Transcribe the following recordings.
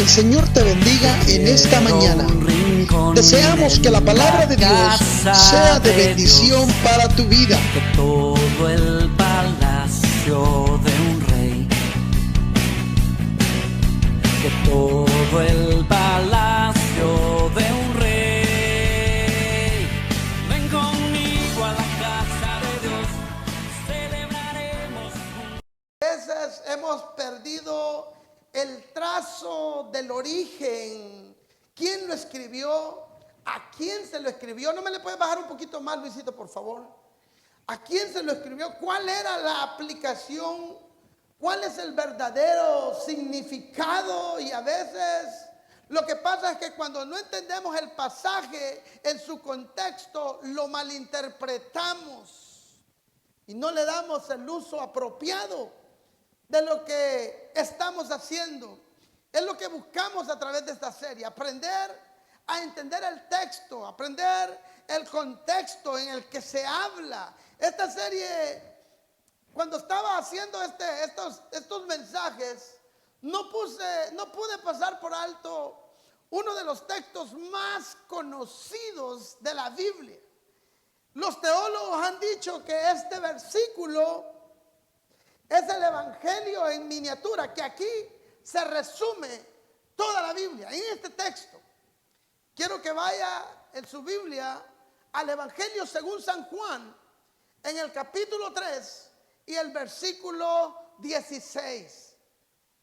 el Señor te bendiga en esta mañana. Deseamos que la palabra de Dios sea de bendición para tu vida. Que todo el palacio de un rey, que todo el palacio de un rey. Ven conmigo a la casa de Dios, celebraremos. A veces hemos perdido el trazo del origen. ¿Quién lo escribió? ¿A quién se lo escribió? ¿No me le puedes bajar un poquito más, Luisito, por favor? ¿A quién se lo escribió? ¿Cuál era la aplicación? ¿Cuál es el verdadero significado? Y a veces lo que pasa es que cuando no entendemos el pasaje en su contexto, lo malinterpretamos y no le damos el uso apropiado de lo que estamos haciendo. Es lo que buscamos a través de esta serie, aprender a entender el texto, aprender el contexto en el que se habla. Esta serie, cuando estaba haciendo estos mensajes, no pude pasar por alto uno de los textos más conocidos de la Biblia. Los teólogos han dicho que este versículo es el Evangelio en miniatura, que aquí se resume toda la Biblia. En este texto, quiero que vaya en su Biblia al Evangelio según San Juan, en el capítulo 3 y el versículo 16.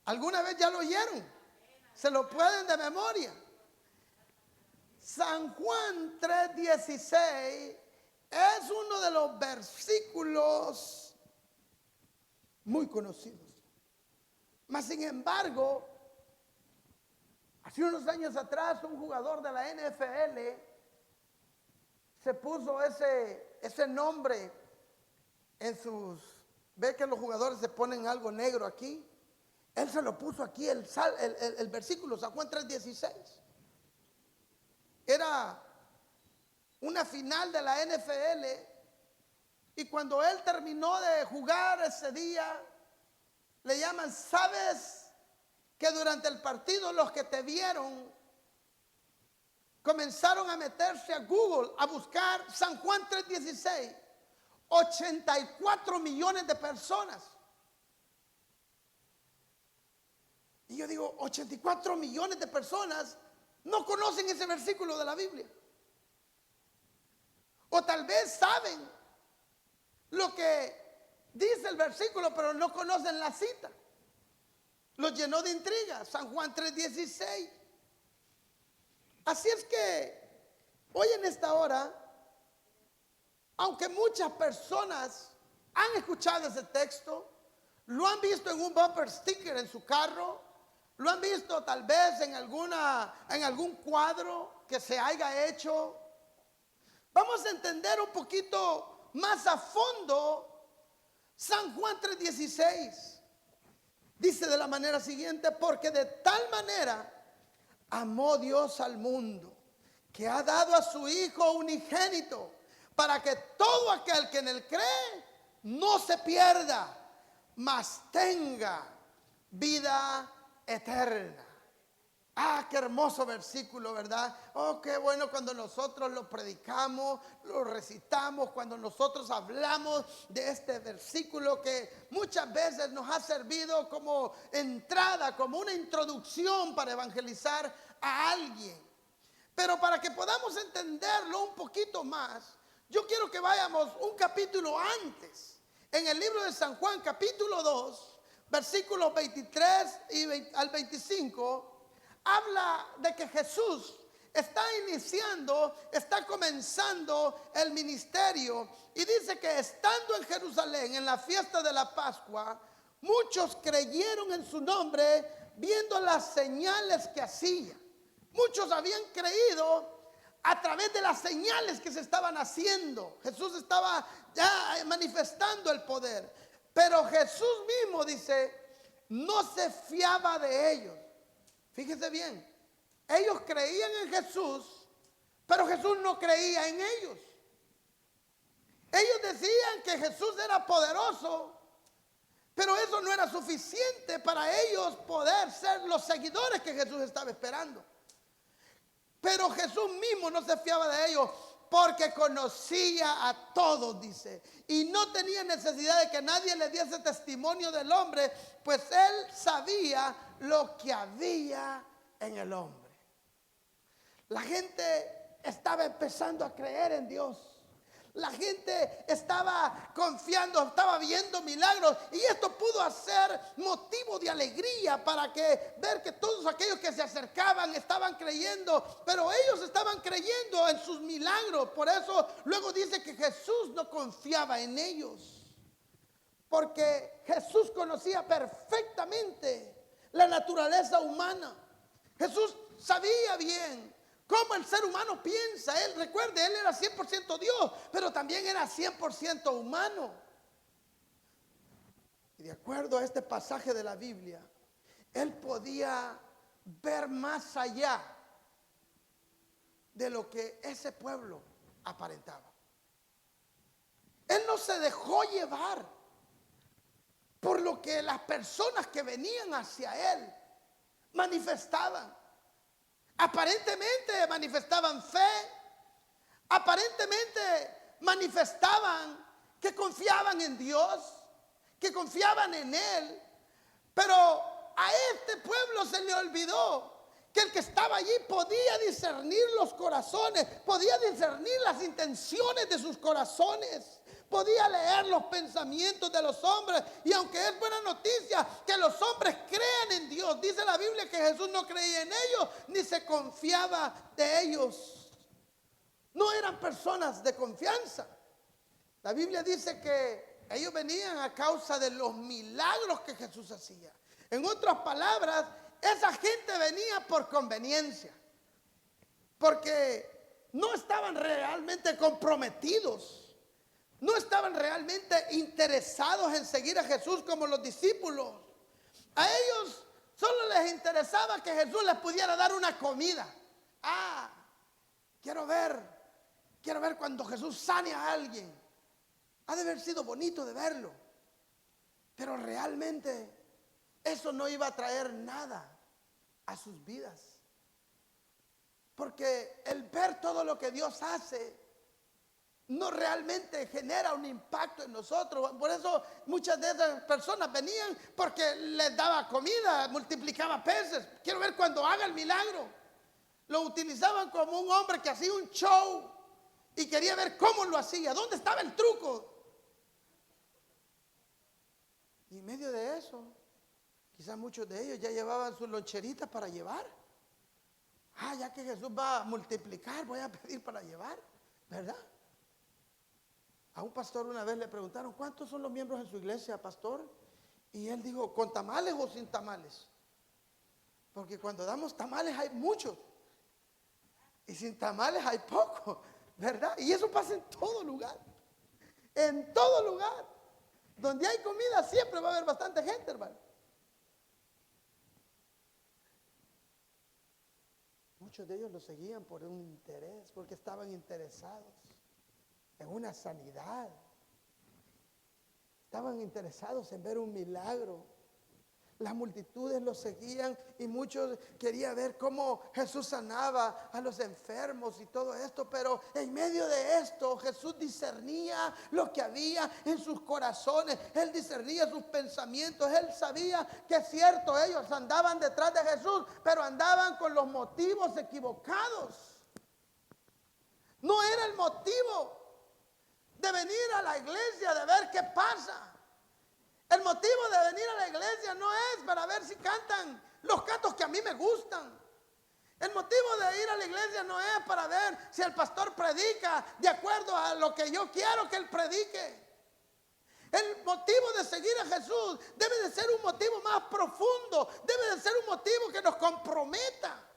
¿Alguna vez ya lo oyeron? ¿Se lo pueden de memoria? San Juan 3:16 es uno de los versículos muy conocidos. Mas sin embargo, hace unos años atrás un jugador de la NFL se puso ese nombre en sus... ¿Ve que los jugadores se ponen algo negro aquí? Él se lo puso aquí, el versículo, San Juan 3:16. Era una final de la NFL y cuando él terminó de jugar ese día, le llaman, ¿sabes que durante el partido los que te vieron comenzaron a meterse a Google a buscar San Juan 3:16? 84 millones de personas. Y yo digo, 84 millones de personas no conocen ese versículo de la Biblia. O tal vez saben lo que dice el versículo, pero no conocen la cita. Los llenó de intriga, San Juan 3:16. Así es que hoy en esta hora, aunque muchas personas han escuchado ese texto, lo han visto en un bumper sticker en su carro, lo han visto tal vez en algún cuadro que se haya hecho, vamos a entender un poquito más a fondo San Juan 3:16. Dice de la manera siguiente: porque de tal manera amó Dios al mundo, que ha dado a su Hijo unigénito, para que todo aquel que en él cree no se pierda, mas tenga vida eterna. Ah, qué hermoso versículo, ¿verdad? Oh, qué bueno cuando nosotros lo predicamos, lo recitamos, cuando nosotros hablamos de este versículo que muchas veces nos ha servido como entrada, como una introducción para evangelizar a alguien. Pero para que podamos entenderlo un poquito más, yo quiero que vayamos un capítulo antes. En el libro de San Juan, capítulo 2, versículos 23 al 25, habla de que Jesús está comenzando el ministerio. Y dice que estando en Jerusalén, en la fiesta de la Pascua, muchos creyeron en su nombre viendo las señales que hacía. Muchos habían creído a través de las señales que se estaban haciendo. Jesús estaba ya manifestando el poder. Pero Jesús mismo dice, no se fiaba de ellos. Fíjese bien, ellos creían en Jesús, pero Jesús no creía en ellos. Ellos decían que Jesús era poderoso, Pero eso no era suficiente para ellos poder ser los seguidores que Jesús estaba esperando. Pero Jesús mismo no se fiaba de ellos porque conocía a todos, dice. Y no tenía necesidad de que nadie le diese testimonio del hombre, pues él sabía lo que había en el hombre. La gente estaba empezando a creer en Dios. La gente estaba confiando, estaba viendo milagros, y esto pudo ser motivo de alegría para ver que todos aquellos que se acercaban estaban creyendo, pero ellos estaban creyendo en sus milagros. Por eso luego dice que Jesús no confiaba en ellos, porque Jesús conocía perfectamente la naturaleza humana. Jesús sabía bien cómo el ser humano piensa. Él, recuerde, él era 100% Dios, pero también era 100% humano. Y de acuerdo a este pasaje de la Biblia, él podía ver más allá de lo que ese pueblo aparentaba. Él no se dejó llevar por lo que las personas que venían hacia él manifestaban. Aparentemente manifestaban fe, aparentemente manifestaban que confiaban en Dios, que confiaban en Él, pero a este pueblo se le olvidó que el que estaba allí podía discernir los corazones, podía discernir las intenciones de sus corazones, podía leer los pensamientos de los hombres. Y aunque es buena noticia que los hombres crean en Dios, dice la Biblia que Jesús no creía en ellos ni se confiaba de ellos. No eran personas de confianza. La Biblia dice que ellos venían a causa de los milagros que Jesús hacía. En otras palabras, esa gente venía por conveniencia, porque no estaban realmente comprometidos. No estaban realmente interesados en seguir a Jesús como los discípulos. A ellos solo les interesaba que Jesús les pudiera dar una comida. Quiero ver cuando Jesús sane a alguien. Ha de haber sido bonito de verlo. Pero realmente eso no iba a traer nada a sus vidas. Porque el ver todo lo que Dios hace no realmente genera un impacto en nosotros. Por eso muchas de esas personas venían porque les daba comida, multiplicaba peces. Quiero ver cuando haga el milagro. Lo utilizaban como un hombre que hacía un show y quería ver cómo lo hacía, dónde estaba el truco. Y en medio de eso, quizás muchos de ellos ya llevaban sus loncheritas para llevar. Ya que Jesús va a multiplicar, voy a pedir para llevar, ¿verdad? A un pastor una vez le preguntaron: ¿cuántos son los miembros en su iglesia, pastor? Y él dijo: ¿con tamales o sin tamales? Porque cuando damos tamales hay muchos, y sin tamales hay pocos, ¿verdad? Y eso pasa en todo lugar. En todo lugar. Donde hay comida siempre va a haber bastante gente, hermano. Muchos de ellos lo seguían por un interés, porque estaban interesados en una sanidad. Estaban interesados en ver un milagro. Las multitudes lo seguían y muchos querían ver cómo Jesús sanaba a los enfermos y todo esto. Pero en medio de esto Jesús discernía lo que había en sus corazones. Él discernía sus pensamientos. Él sabía que es cierto, ellos andaban detrás de Jesús, pero andaban con los motivos equivocados. No era el motivo de venir a la iglesia, de ver qué pasa. El motivo de venir a la iglesia no es para ver si cantan los cantos que a mí me gustan. El motivo de ir a la iglesia no es para ver si el pastor predica de acuerdo a lo que yo quiero que él predique. El motivo de seguir a Jesús debe de ser un motivo más profundo, debe de ser un motivo que nos comprometa.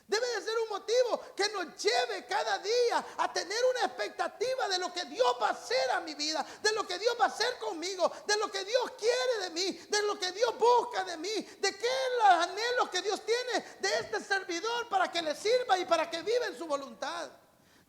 Debe de ser un motivo que nos lleve cada día a tener una expectativa de lo que Dios va a hacer a mi vida, de lo que Dios va a hacer conmigo, de lo que Dios quiere de mí, de lo que Dios busca de mí, de qué los anhelos que Dios tiene de este servidor para que le sirva y para que viva en su voluntad.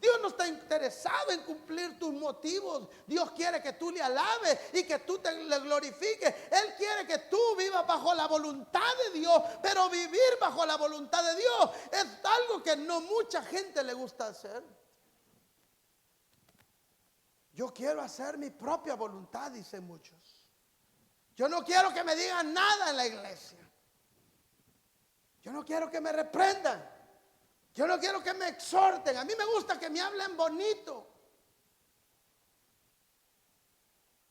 Dios no está interesado en cumplir tus motivos. Dios quiere que tú le alabes y que tú le glorifiques. Él quiere que tú vivas bajo la voluntad de Dios. Pero vivir bajo la voluntad de Dios es algo que no mucha gente le gusta hacer. Yo quiero hacer mi propia voluntad, dicen muchos. Yo no quiero que me digan nada en la iglesia. Yo no quiero que me reprendan. Yo no quiero que me exhorten. A mí me gusta que me hablen bonito.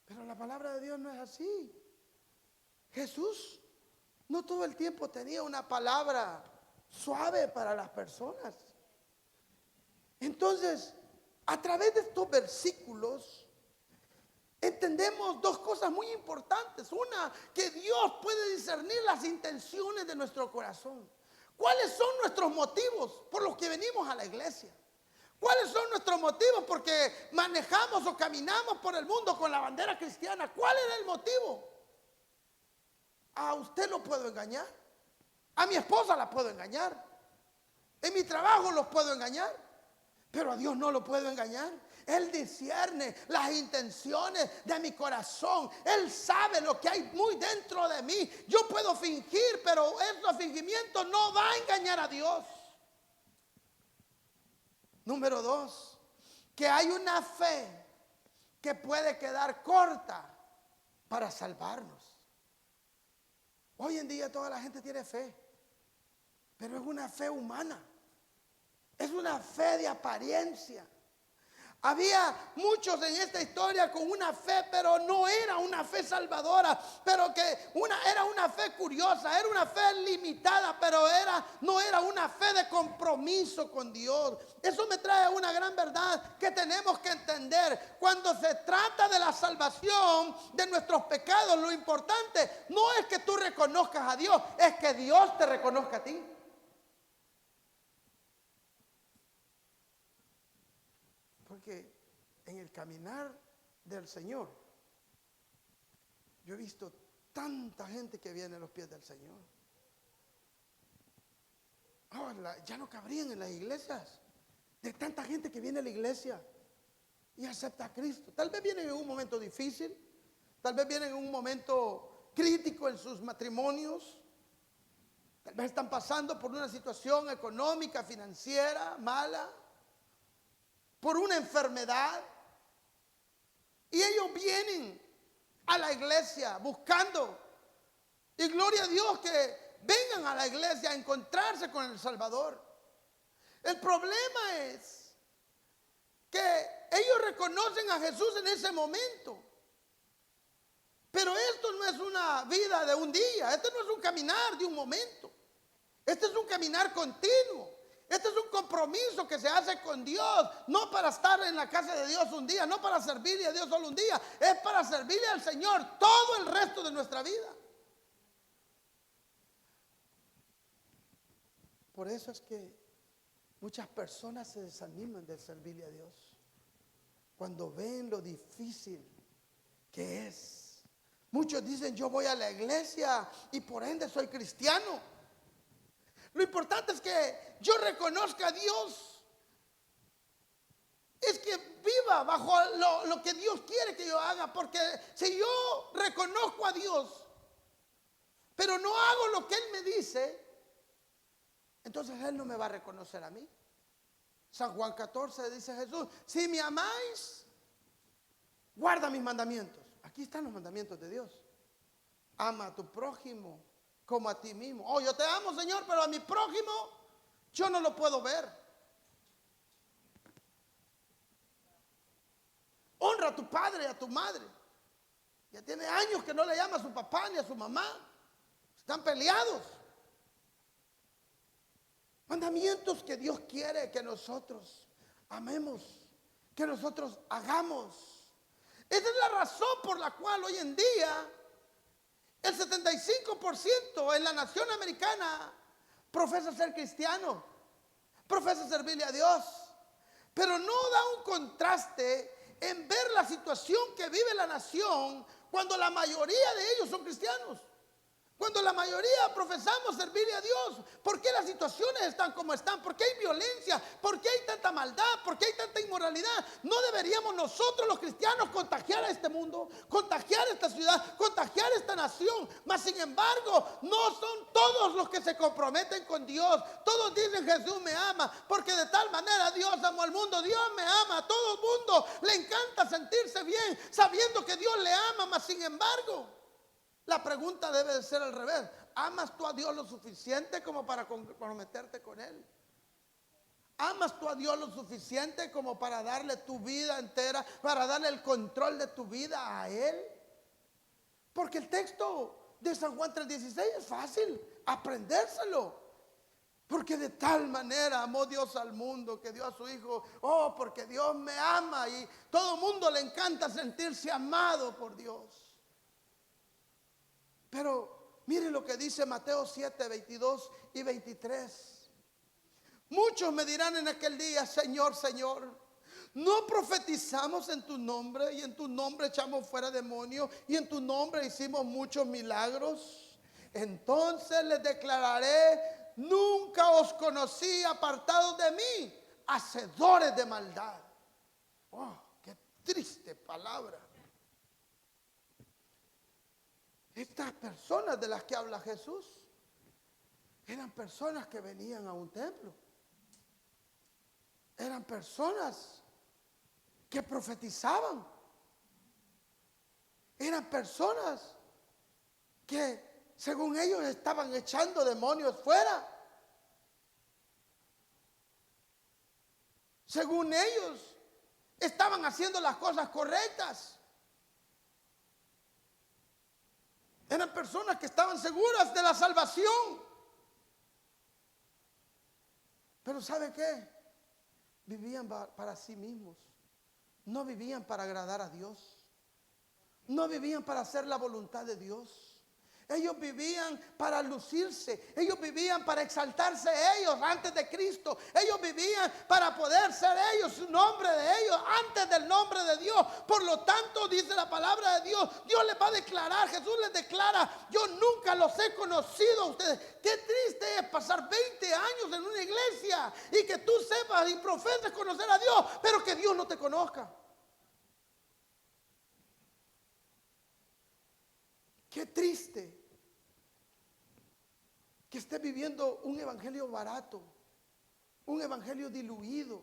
Pero la palabra de Dios no es así. Jesús no todo el tiempo tenía una palabra suave para las personas. Entonces, a través de estos versículos, entendemos dos cosas muy importantes. Una, que Dios puede discernir las intenciones de nuestro corazón. ¿Cuáles son nuestros motivos por los que venimos a la iglesia? ¿Cuáles son nuestros motivos porque manejamos o caminamos por el mundo con la bandera cristiana? ¿Cuál era el motivo? A usted lo puedo engañar. A mi esposa la puedo engañar. En mi trabajo los puedo engañar. Pero a Dios no lo puedo engañar. Él discierne las intenciones de mi corazón. Él sabe lo que hay muy dentro de mí. Yo puedo fingir, pero ese fingimiento no va a engañar a Dios. Número 2, que hay una fe que puede quedar corta para salvarnos. Hoy en día toda la gente tiene fe, pero es una fe humana. Es una fe de apariencia. Había muchos en esta historia con una fe, pero no era una fe salvadora, pero que era una fe curiosa, era una fe limitada, pero no era una fe de compromiso con Dios. Eso me trae una gran verdad que tenemos que entender. Cuando se trata de la salvación de nuestros pecados, lo importante no es que tú reconozcas a Dios, es que Dios te reconozca a ti. Porque en el caminar del Señor, yo he visto tanta gente que viene a los pies del Señor. Ya no cabrían en las iglesias de tanta gente que viene a la iglesia y acepta a Cristo. Tal vez vienen en un momento difícil, tal vez vienen en un momento crítico en sus matrimonios, tal vez están pasando por una situación económica, financiera, mala, por una enfermedad, y ellos vienen a la iglesia buscando, y gloria a Dios que vengan a la iglesia a encontrarse con el Salvador. El problema es que ellos reconocen a Jesús en ese momento, pero esto no es una vida de un día, este no es un caminar de un momento, este es un caminar continuo. Este es un compromiso que se hace con Dios, no para estar en la casa de Dios un día, no para servirle a Dios solo un día, es para servirle al Señor todo el resto de nuestra vida. Por eso es que muchas personas se desaniman de servirle a Dios cuando ven lo difícil que es. Muchos dicen: yo voy a la iglesia y por ende soy cristiano. Lo importante es que yo reconozca a Dios. Es que viva bajo lo que Dios quiere que yo haga. Porque si yo reconozco a Dios, pero no hago lo que Él me dice, entonces Él no me va a reconocer a mí. San Juan 14 dice Jesús: si me amáis, guarda mis mandamientos. Aquí están los mandamientos de Dios. Ama a tu prójimo como a ti mismo. Oh, yo te amo, Señor, pero a mi prójimo yo no lo puedo ver. Honra a tu padre y a tu madre. Ya tiene años que no le llama a su papá ni a su mamá. Están peleados. Mandamientos que Dios quiere que nosotros amemos, que nosotros hagamos. Esa es la razón por la cual hoy en día el 75% en la nación americana profesa ser cristiano, profesa servirle a Dios, pero no da un contraste en ver la situación que vive la nación cuando la mayoría de ellos son cristianos, Cuando la mayoría profesamos servirle a Dios, ¿por qué las situaciones están como están? ¿Por qué hay violencia? ¿Por qué hay tanta maldad? ¿Por qué hay tanta inmoralidad? ¿No deberíamos nosotros los cristianos contagiar a este mundo, contagiar a esta ciudad, contagiar a esta nación? Mas sin embargo, no son todos los que se comprometen con Dios. Todos dicen Jesús me ama, porque de tal manera Dios amó al mundo. Dios me ama, a todo el mundo le encanta sentirse bien, sabiendo que Dios le ama. Mas sin embargo, la pregunta debe de ser al revés. ¿Amas tú a Dios lo suficiente como para comprometerte con Él? ¿Amas tú a Dios lo suficiente como para darle tu vida entera, para darle el control de tu vida a Él? Porque el texto de San Juan 3:16 es fácil aprendérselo. Porque de tal manera amó Dios al mundo que dio a su Hijo. Oh, porque Dios me ama y todo el mundo le encanta sentirse amado por Dios. Pero mire lo que dice Mateo 7, 22 y 23. Muchos me dirán en aquel día: Señor, Señor, ¿no profetizamos en tu nombre? Y en tu nombre echamos fuera demonios, y en tu nombre hicimos muchos milagros. Entonces les declararé: nunca os conocí, apartados de mí, hacedores de maldad. Oh, qué triste palabra. Estas personas de las que habla Jesús eran personas que venían a un templo. Eran personas que profetizaban. Eran personas que, según ellos, estaban echando demonios fuera. Según ellos, estaban haciendo las cosas correctas. Eran personas que estaban seguras de la salvación. Pero ¿sabe qué? Vivían para sí mismos. No vivían para agradar a Dios. No vivían para hacer la voluntad de Dios. Ellos vivían para lucirse. Ellos vivían para exaltarse ellos antes de Cristo. Ellos vivían para poder ser ellos, su nombre de ellos, antes del nombre de Dios. Por lo tanto, dice la palabra de Dios, Dios les va a declarar, Jesús les declara: yo nunca los he conocido a ustedes. Qué triste es pasar 20 años en una iglesia y que tú sepas y profeses conocer a Dios, pero que Dios no te conozca. Qué triste que esté viviendo un evangelio barato, un evangelio diluido,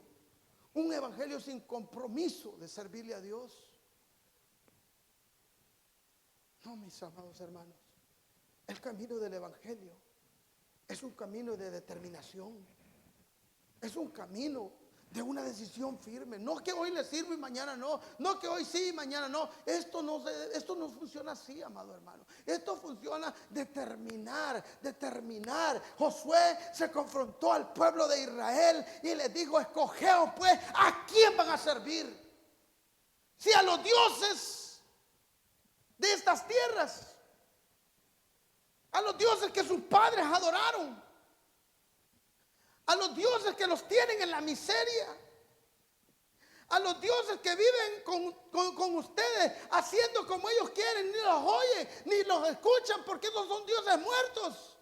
un evangelio sin compromiso de servirle a Dios. No, mis amados hermanos, el camino del evangelio es un camino de determinación, es un camino de una decisión firme. No que hoy le sirvo y mañana no. No que hoy sí y mañana no. Esto no funciona así, amado hermano. Esto funciona determinar. Josué se confrontó al pueblo de Israel y les dijo: escogeos pues a quién van a servir. Si a los dioses de estas tierras, a los dioses que sus padres adoraron, a los dioses que los tienen en la miseria, a los dioses que viven con ustedes haciendo como ellos quieren, ni los oyen, ni los escuchan, porque esos son dioses muertos.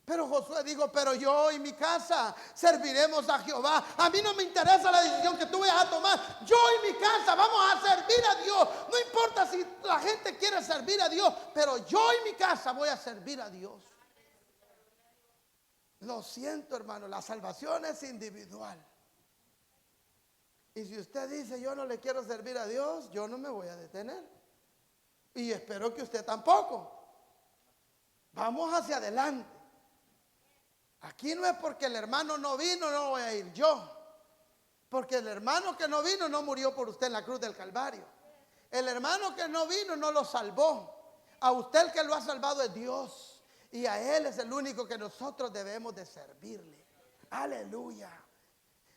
Pero Josué dijo: pero yo y mi casa serviremos a Jehová. A mí no me interesa la decisión que tú vayas a tomar. Yo y mi casa vamos a servir a Dios. No importa si la gente quiere servir a Dios, pero yo y mi casa voy a servir a Dios. Lo siento, hermano, la salvación es individual. Y si usted dice: yo no le quiero servir a Dios, yo no me voy a detener. Y espero que usted tampoco. Vamos hacia adelante. Aquí no es porque el hermano no vino, no voy a ir yo. Porque el hermano que no vino no murió por usted en la cruz del Calvario. El hermano que no vino no lo salvó. A usted el que lo ha salvado es Dios. Y a Él es el único que nosotros debemos de servirle. Aleluya.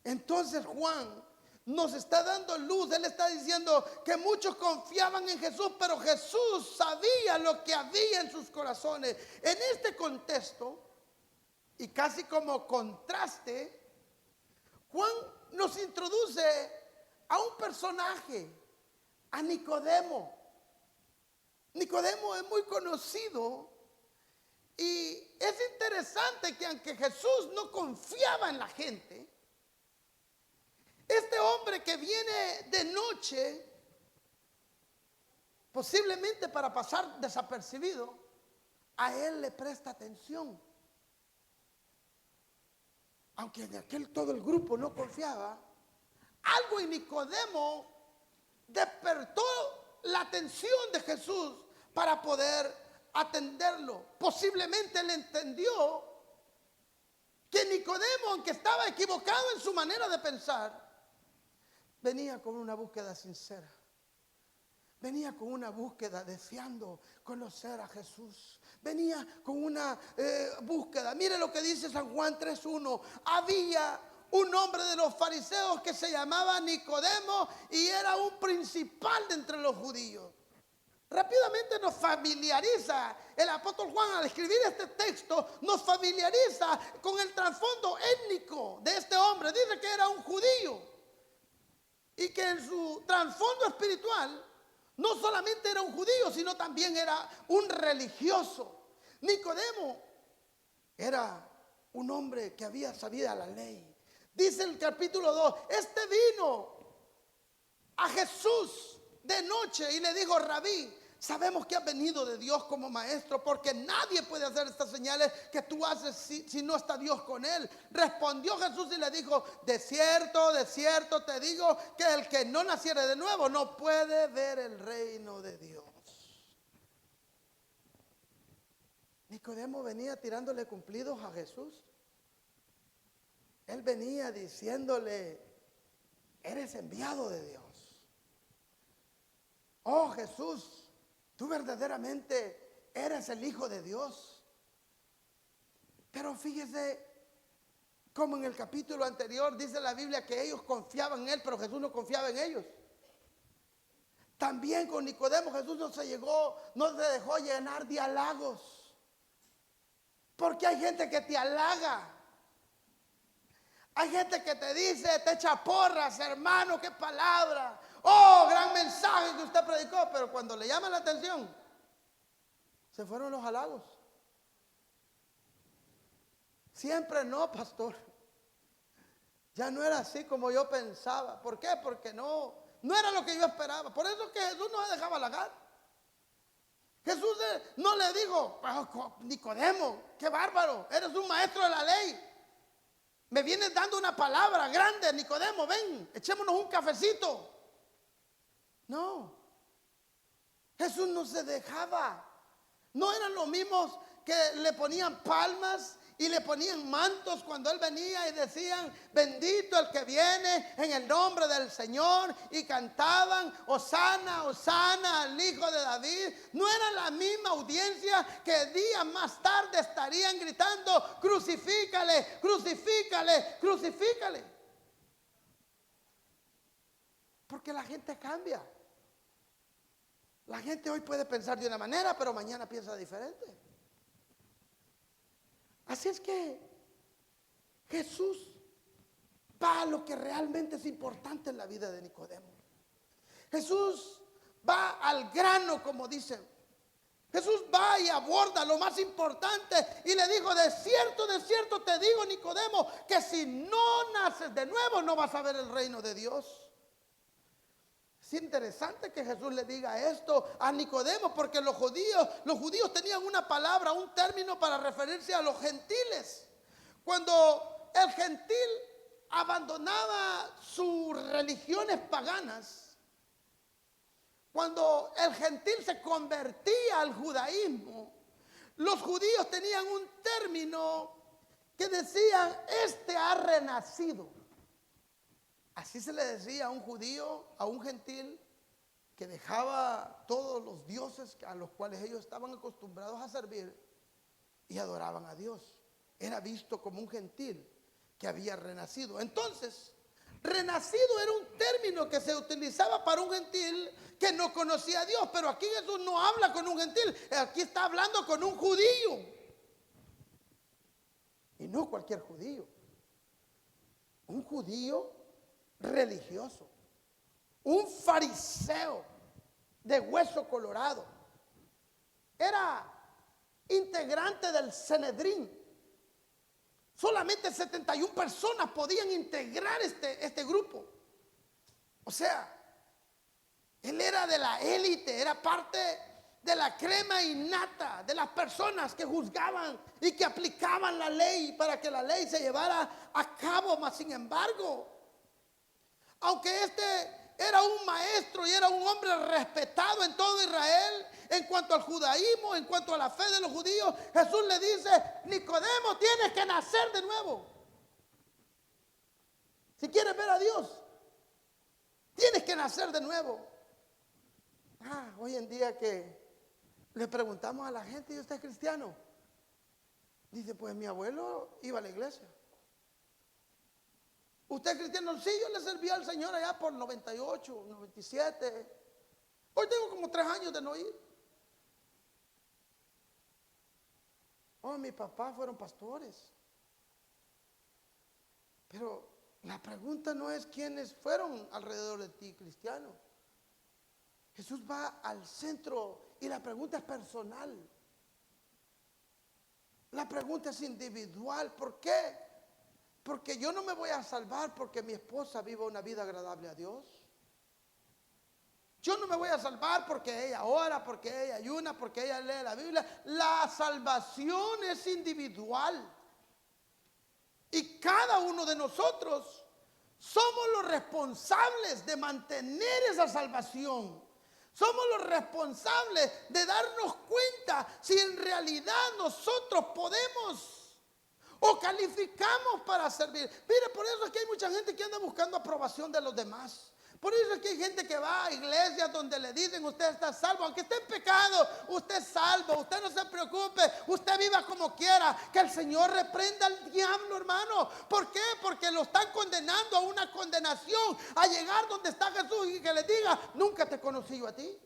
Entonces Juan nos está dando luz. Él está diciendo que muchos confiaban en Jesús, pero Jesús sabía lo que había en sus corazones. En este contexto, y casi como contraste, Juan nos introduce a un personaje, a Nicodemo. Nicodemo es muy conocido Y es interesante que aunque Jesús no confiaba en la gente, este hombre que viene de noche, posiblemente para pasar desapercibido, a él le presta atención. Aunque en aquel todo el grupo no confiaba, algo en Nicodemo despertó la atención de Jesús para poder atenderlo. Posiblemente él entendió que Nicodemo, aunque estaba equivocado en su manera de pensar, venía con una búsqueda sincera. Venía con una búsqueda deseando conocer a Jesús. Venía con una búsqueda. Mire lo que dice San Juan 3:1. Había un hombre de los fariseos que se llamaba Nicodemo y era un principal de entre los judíos. Rápidamente nos familiariza el apóstol Juan al escribir este texto, nos familiariza con el trasfondo étnico de este hombre. Dice que era un judío y que en su trasfondo espiritual no solamente era un judío, sino también era un religioso. Nicodemo era un hombre que había sabido la ley. Dice el capítulo 2, este vino a Jesús de noche y le dijo: Rabí, sabemos que has venido de Dios como maestro, porque nadie puede hacer estas señales que tú haces si no está Dios con él. Respondió Jesús y le dijo: de cierto te digo que el que no naciere de nuevo no puede ver el reino de Dios. Nicodemo venía tirándole cumplidos a Jesús. Él venía diciéndole: eres enviado de Dios. Oh Jesús, tú verdaderamente eres el Hijo de Dios. Pero fíjese como en el capítulo anterior dice la Biblia que ellos confiaban en él, pero Jesús no confiaba en ellos. También con Nicodemo Jesús no se dejó llenar de halagos. Porque hay gente que te halaga. Hay gente que te dice, te echa porras, hermano, qué palabra. Oh, gran mensaje que usted predicó. Pero cuando le llama la atención, se fueron los halagos. Siempre no, pastor. Ya no era así como yo pensaba. ¿Por qué? Porque no era lo que yo esperaba. Por eso es que Jesús no se dejaba halagar. Jesús no le dijo: Nicodemo, qué bárbaro, eres un maestro de la ley. Me vienes dando una palabra grande, Nicodemo, ven, echémonos un cafecito. No, Jesús no se dejaba. No eran los mismos que le ponían palmas y le ponían mantos cuando él venía y decían: bendito el que viene en el nombre del Señor, y cantaban: Hosana, Hosana al Hijo de David. No era la misma audiencia que días más tarde estarían gritando: crucifícale, crucifícale, crucifícale. Porque la gente cambia. La gente hoy puede pensar de una manera, pero mañana piensa diferente. Así es que Jesús va a lo que realmente es importante en la vida de Nicodemo. Jesús va al grano, como dicen. Jesús va y aborda lo más importante y le dijo: de cierto te digo, Nicodemo, que si no naces de nuevo no vas a ver el reino de Dios. Es interesante que Jesús le diga esto a Nicodemo, porque los judíos tenían una palabra, un término para referirse a los gentiles. Cuando el gentil abandonaba sus religiones paganas, cuando el gentil se convertía al judaísmo, los judíos tenían un término que decían: este ha renacido. Así se le decía a un judío, a un gentil que dejaba todos los dioses a los cuales ellos estaban acostumbrados a servir y adoraban a Dios. Era visto como un gentil que había renacido. Entonces, renacido era un término que se utilizaba para un gentil que no conocía a Dios. Pero aquí Jesús no habla con un gentil, aquí está hablando con un judío. Y no cualquier judío. Un judío religioso, un fariseo de hueso colorado. Era integrantes del Sanedrín. Solamente 71 personas podían integrar este grupo. O sea, él era de la élite, era parte de la crema innata, de las personas que juzgaban y que aplicaban la ley para que la ley se llevara a cabo. Mas sin embargo, aunque este era un maestro y era un hombre respetado en todo Israel, en cuanto al judaísmo, en cuanto a la fe de los judíos, Jesús le dice: Nicodemo, tienes que nacer de nuevo. Si quieres ver a Dios, tienes que nacer de nuevo. Hoy en día que le preguntamos a la gente: ¿y usted es cristiano? Dice: pues mi abuelo iba a la iglesia. ¿Usted es cristiano? Sí, yo le servía al Señor allá por 98, 97. Hoy tengo como 3 años de no ir. Mi papá fueron pastores. Pero la pregunta no es quiénes fueron alrededor de ti cristianos. Jesús va al centro y la pregunta es personal. La pregunta es individual. ¿Por qué? Porque yo no me voy a salvar porque mi esposa viva una vida agradable a Dios. Yo no me voy a salvar porque ella ora, porque ella ayuna, porque ella lee la Biblia. La salvación es individual. Y cada uno de nosotros somos los responsables de mantener esa salvación. Somos los responsables de darnos cuenta si en realidad nosotros podemos o calificamos para servir. Mire, por eso es que hay mucha gente que anda buscando aprobación de los demás. Por eso es que hay gente que va a iglesias donde le dicen: usted está salvo, aunque esté en pecado, usted es salvo, usted no se preocupe, usted viva como quiera. Que el Señor reprenda al diablo, hermano. ¿Por qué? Porque lo están condenando a una condenación, a llegar donde está Jesús y que le diga: nunca te conocí yo a ti.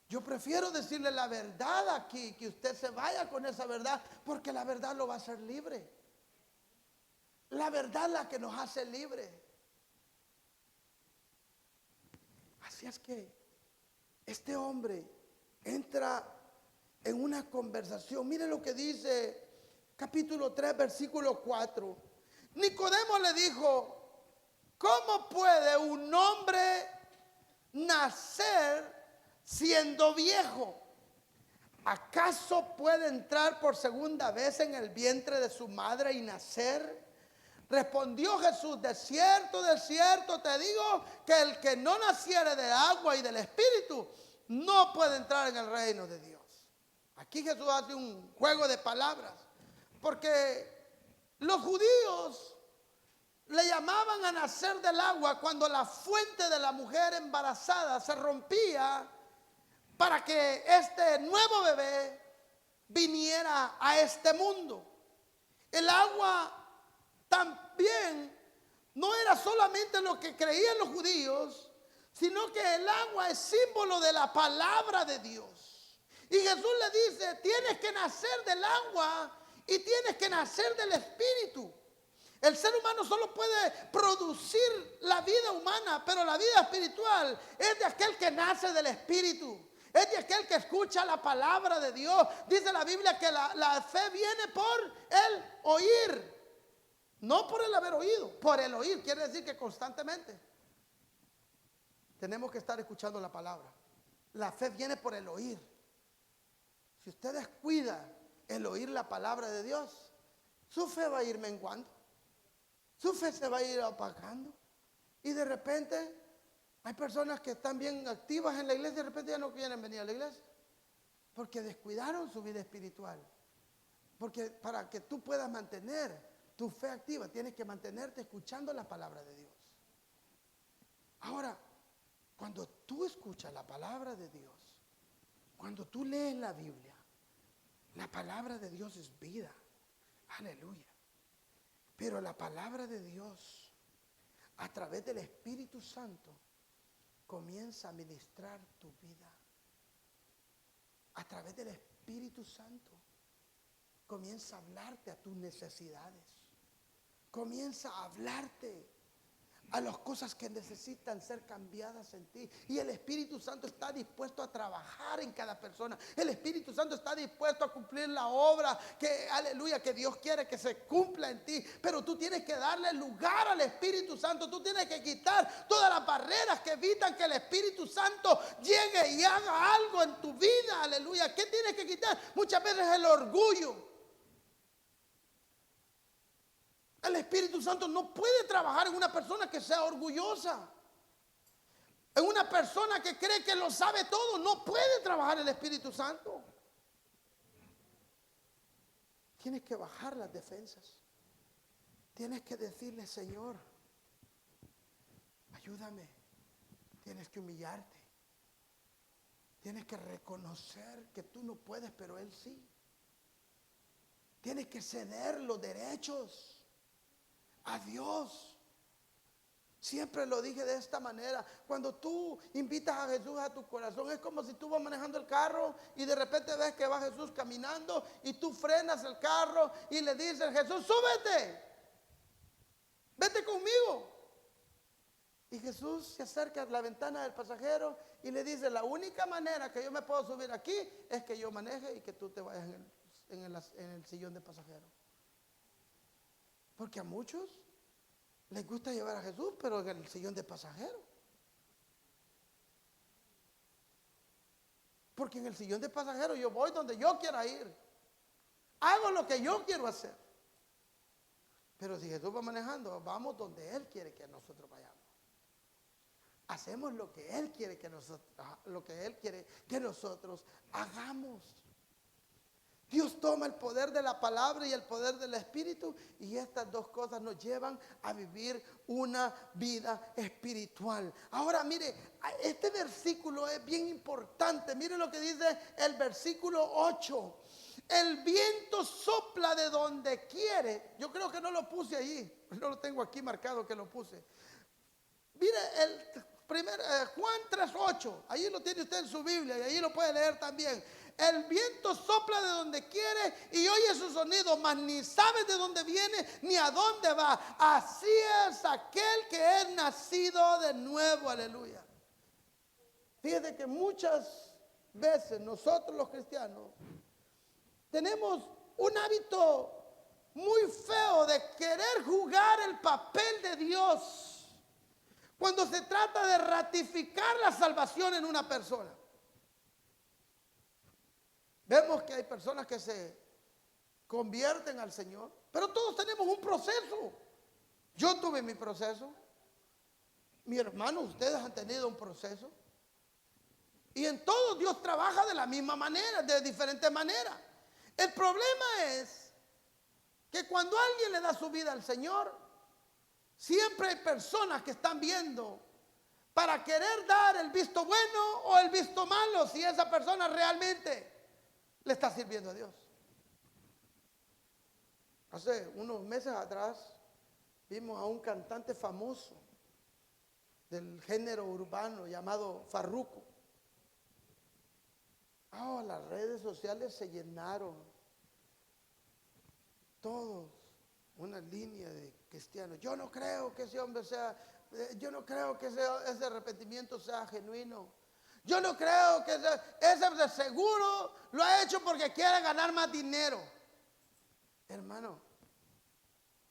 Yo prefiero decirle la verdad aquí, que usted se vaya con esa verdad, porque la verdad lo va a hacer libre. La verdad es la que nos hace libre. Así es que este hombre entra en una conversación. Mire lo que dice capítulo 3, versículo 4. Nicodemo le dijo: ¿cómo puede un hombre nacer siendo viejo? ¿Acaso puede entrar por segunda vez en el vientre de su madre y nacer? Respondió Jesús: de cierto te digo que el que no naciere de agua y del Espíritu no puede entrar en el reino de Dios. Aquí Jesús hace un juego de palabras, porque los judíos le llamaban a nacer del agua cuando la fuente de la mujer embarazada se rompía para que este nuevo bebé viniera a este mundo. El agua también no era solamente lo que creían los judíos, sino que el agua es símbolo de la palabra de Dios. Y Jesús le dice: tienes que nacer del agua y tienes que nacer del Espíritu. El ser humano solo puede producir la vida humana, pero la vida espiritual es de aquel que nace del Espíritu. Es de aquel que escucha la palabra de Dios. Dice la Biblia que la fe viene por el oír. No por el haber oído, por el oír. Quiere decir que constantemente tenemos que estar escuchando la palabra. La fe viene por el oír. Si usted descuida el oír la palabra de Dios, su fe va a ir menguando. Su fe se va a ir apagando. Y de repente hay personas que están bien activas en la iglesia y de repente ya no quieren venir a la iglesia, porque descuidaron su vida espiritual. Porque para que tú puedas mantener tu fe activa, tienes que mantenerte escuchando la palabra de Dios. Ahora, cuando tú escuchas la palabra de Dios, cuando tú lees la Biblia, la palabra de Dios es vida. Aleluya. Pero la palabra de Dios, a través del Espíritu Santo, comienza a ministrar tu vida. A través del Espíritu Santo, comienza a hablarte a tus necesidades. Comienza a hablarte a las cosas que necesitan ser cambiadas en ti. Y el Espíritu Santo está dispuesto a trabajar en cada persona. El Espíritu Santo está dispuesto a cumplir la obra que, aleluya, que Dios quiere que se cumpla en ti. Pero tú tienes que darle lugar al Espíritu Santo. Tú tienes que quitar todas las barreras que evitan que el Espíritu Santo llegue y haga algo en tu vida, aleluya. ¿Qué tienes que quitar? Muchas veces el orgullo. El Espíritu Santo no puede trabajar en una persona que sea orgullosa. En una persona que cree que lo sabe todo, no puede trabajar el Espíritu Santo. Tienes que bajar las defensas. Tienes que decirle, Señor, ayúdame. Tienes que humillarte. Tienes que reconocer que tú no puedes, pero Él sí. Tienes que ceder los derechos a Dios. Siempre lo dije de esta manera. Cuando tú invitas a Jesús a tu corazón, es como si tú vas manejando el carro y de repente ves que va Jesús caminando y tú frenas el carro y le dices, Jesús, súbete, vete conmigo. Y Jesús se acerca a la ventana del pasajero y le dice, la única manera que yo me puedo subir aquí es que yo maneje y que tú te vayas en el sillón de pasajero. Porque a muchos les gusta llevar a Jesús, pero en el sillón de pasajero. Porque en el sillón de pasajero yo voy donde yo quiera ir. Hago lo que yo quiero hacer. Pero si Jesús va manejando, vamos donde Él quiere que nosotros vayamos. Hacemos lo que Él quiere que nosotros hagamos. Dios toma el poder de la palabra y el poder del Espíritu, y estas dos cosas nos llevan a vivir una vida espiritual. Ahora mire, este versículo es bien importante. Mire lo que dice el versículo 8. El viento sopla de donde quiere. Yo creo que no lo puse allí. No lo tengo aquí marcado que lo puse. Mire Juan 3:8. Allí lo tiene usted en su Biblia y allí lo puede leer también. El viento sopla de donde quiere y oye su sonido, mas ni sabe de dónde viene ni a dónde va. Así es aquel que es nacido de nuevo, aleluya. Fíjate que muchas veces nosotros los cristianos tenemos un hábito muy feo de querer jugar el papel de Dios cuando se trata de ratificar la salvación en una persona. Vemos que hay personas que se convierten al Señor, pero todos tenemos un proceso. Yo tuve mi proceso. Mi hermano, ustedes han tenido un proceso. Y en todo Dios trabaja de la misma manera, de diferente manera. El problema es que cuando alguien le da su vida al Señor, siempre hay personas que están viendo para querer dar el visto bueno o el visto malo, si esa persona realmente le está sirviendo a Dios. Hace unos meses atrás vimos a un cantante famoso del género urbano llamado Farruko. Las redes sociales se llenaron. Todos, una línea de cristianos. Yo no creo que ese hombre yo no creo que ese arrepentimiento sea genuino. Yo no creo que ese de seguro lo ha hecho porque quiere ganar más dinero. Hermano,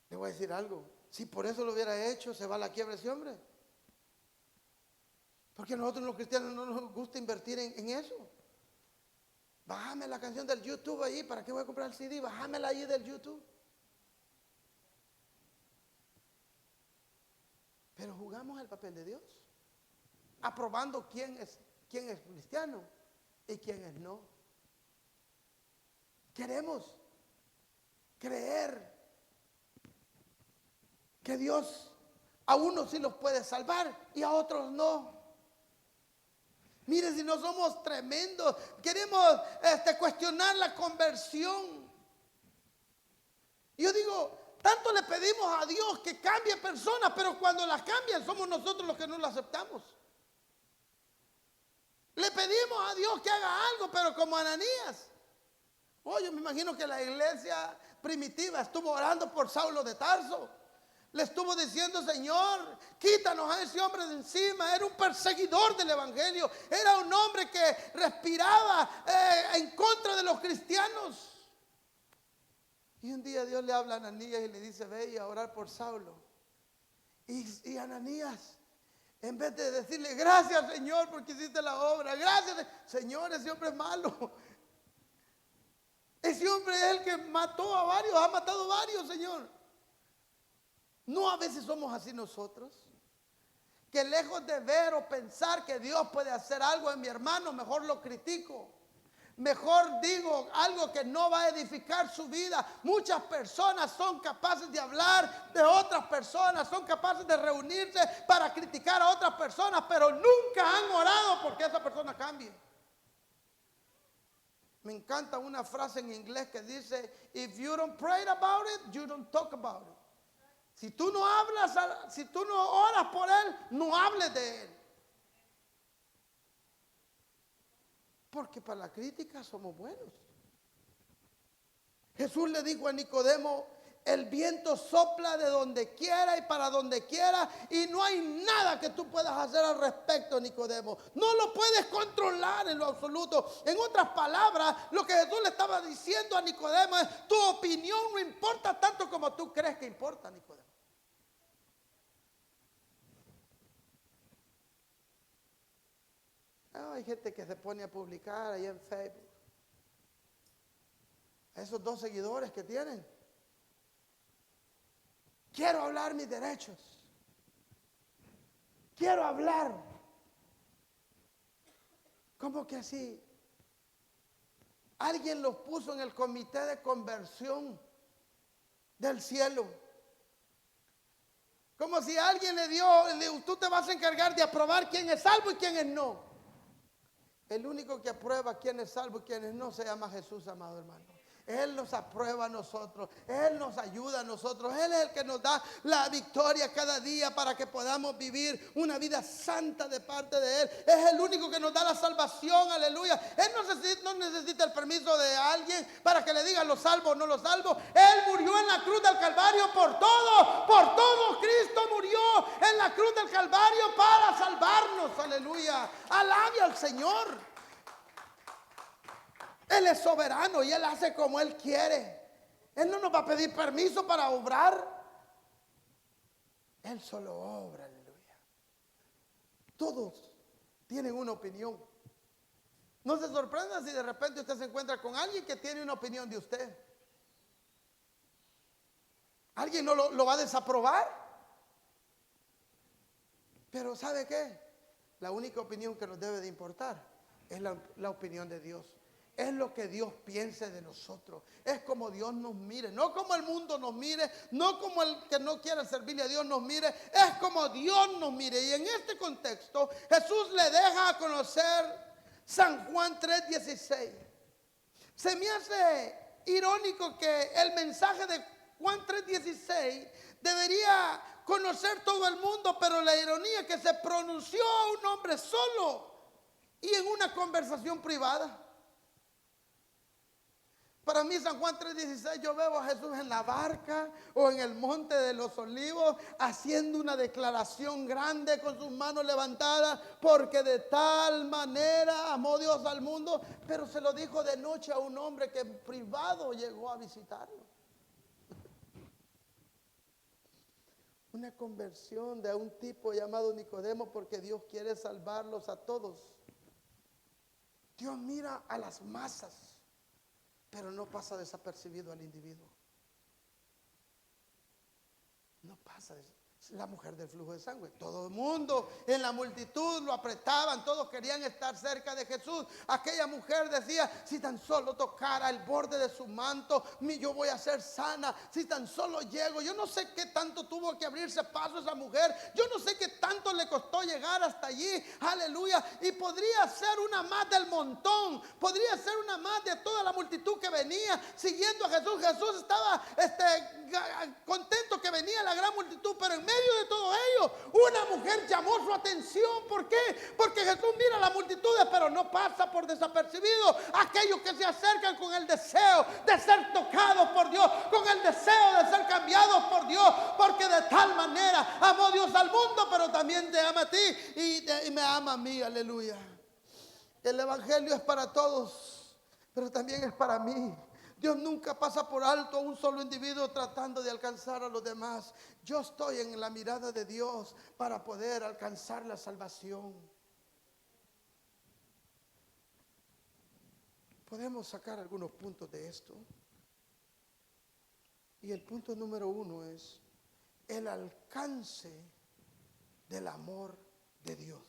le voy a decir algo. Si por eso lo hubiera hecho, se va a la quiebra ese hombre. Porque a nosotros los cristianos no nos gusta invertir en eso. Bájame la canción del YouTube ahí. ¿Para qué voy a comprar el CD? Bájamela ahí del YouTube. Pero jugamos el papel de Dios, aprobando quién es cristiano y quién es no. Queremos creer que Dios a unos sí los puede salvar y a otros no. Mire, si no somos tremendos, queremos cuestionar la conversión. Yo digo, tanto le pedimos a Dios que cambie personas, pero cuando las cambian somos nosotros los que no lo aceptamos. Le pedimos a Dios que haga algo, pero como Ananías. Yo me imagino que la iglesia primitiva estuvo orando por Saulo de Tarso. Le estuvo diciendo: Señor, quítanos a ese hombre de encima. Era un perseguidor del evangelio. Era un hombre que respiraba en contra de los cristianos. Y un día Dios le habla a Ananías y le dice: ve a orar por Saulo. Y Ananías, en vez de decirle: gracias, Señor, porque hiciste la obra, gracias, Señor, ese hombre es malo. Ese hombre es el que mató a varios, ha matado a varios, Señor. ¿No a veces somos así nosotros? Que lejos de ver o pensar que Dios puede hacer algo en mi hermano, mejor lo critico. Mejor digo algo que no va a edificar su vida. Muchas personas son capaces de hablar de otras personas, son capaces de reunirse para criticar a otras personas, pero nunca han orado porque esa persona cambie. Me encanta una frase en inglés que dice: if you don't pray about it, you don't talk about it. Si tú no hablas, si tú no oras por él, no hables de él. Porque para la crítica somos buenos. Jesús le dijo a Nicodemo: el viento sopla de donde quiera y para donde quiera, y no hay nada que tú puedas hacer al respecto, Nicodemo. No lo puedes controlar en lo absoluto. En otras palabras, lo que Jesús le estaba diciendo a Nicodemo es: tu opinión no importa tanto como tú crees que importa, Nicodemo. Hay gente que se pone a publicar ahí en Facebook. Esos 2 seguidores que tienen: quiero hablar mis derechos. Quiero hablar. ¿Cómo que así? Alguien los puso en el comité de conversión del cielo. Como si alguien le dio: tú te vas a encargar de aprobar quién es salvo y quién es no. El único que aprueba quién es salvo y quién es no se llama Jesús, amado hermano. Él nos aprueba a nosotros, Él nos ayuda a nosotros, Él es el que nos da la victoria cada día para que podamos vivir una vida santa de parte de Él. Es el único que nos da la salvación, aleluya. Él no necesita el permiso de alguien para que le digan lo salvo o no lo salvo. Él murió en la cruz del Calvario por todo. Cristo murió en la cruz del Calvario para salvarnos, aleluya. Alabe al Señor. Él es soberano y Él hace como Él quiere. Él no nos va a pedir permiso para obrar. Él solo obra, aleluya. Todos tienen una opinión. No se sorprenda si de repente usted se encuentra con alguien que tiene una opinión de usted. ¿Alguien no lo va a desaprobar? Pero ¿sabe qué? La única opinión que nos debe de importar es la opinión de Dios. Es lo que Dios piense de nosotros. Es como Dios nos mire. No como el mundo nos mire. No como el que no quiere servirle a Dios nos mire. Es como Dios nos mire. Y en este contexto Jesús le deja a conocer San Juan 3:16. Se me hace irónico que el mensaje de Juan 3:16 debería conocer todo el mundo, pero la ironía es que se pronunció a un hombre solo y en una conversación privada. Para mí San Juan 3:16, yo veo a Jesús en la barca o en el monte de los olivos haciendo una declaración grande con sus manos levantadas, porque de tal manera amó Dios al mundo. Pero se lo dijo de noche a un hombre que en privado llegó a visitarlo. Una conversión de un tipo llamado Nicodemo, porque Dios quiere salvarlos a todos. Dios mira a las masas, pero no pasa desapercibido al individuo. No pasa desapercibido. La mujer del flujo de sangre, todo el mundo en la multitud lo apretaban, todos querían estar cerca de Jesús. Aquella mujer decía: si tan solo tocara el borde de su manto, yo voy a ser sana. Si tan solo llego. Yo no sé qué tanto tuvo que abrirse paso esa mujer. Yo no sé qué tanto le costó llegar hasta allí, aleluya. Y podría ser una más del montón, podría ser una más de toda la multitud que venía siguiendo a Jesús. Jesús estaba contento que venía la gran multitud, pero en medio de todo ello, una mujer llamó su atención. ¿Por qué? Porque Jesús mira a las multitudes, pero no pasa por desapercibido aquellos que se acercan con el deseo de ser tocados por Dios, con el deseo de ser cambiados cambiados por Dios, porque de tal manera amó Dios al mundo, pero también te ama a ti y me ama a mí, aleluya. El evangelio es para todos, pero también es para mí. Dios nunca pasa por alto a un solo individuo tratando de alcanzar a los demás. Yo estoy en la mirada de Dios para poder alcanzar la salvación. Podemos sacar algunos puntos de esto. Y el punto número 1 es el alcance del amor de Dios.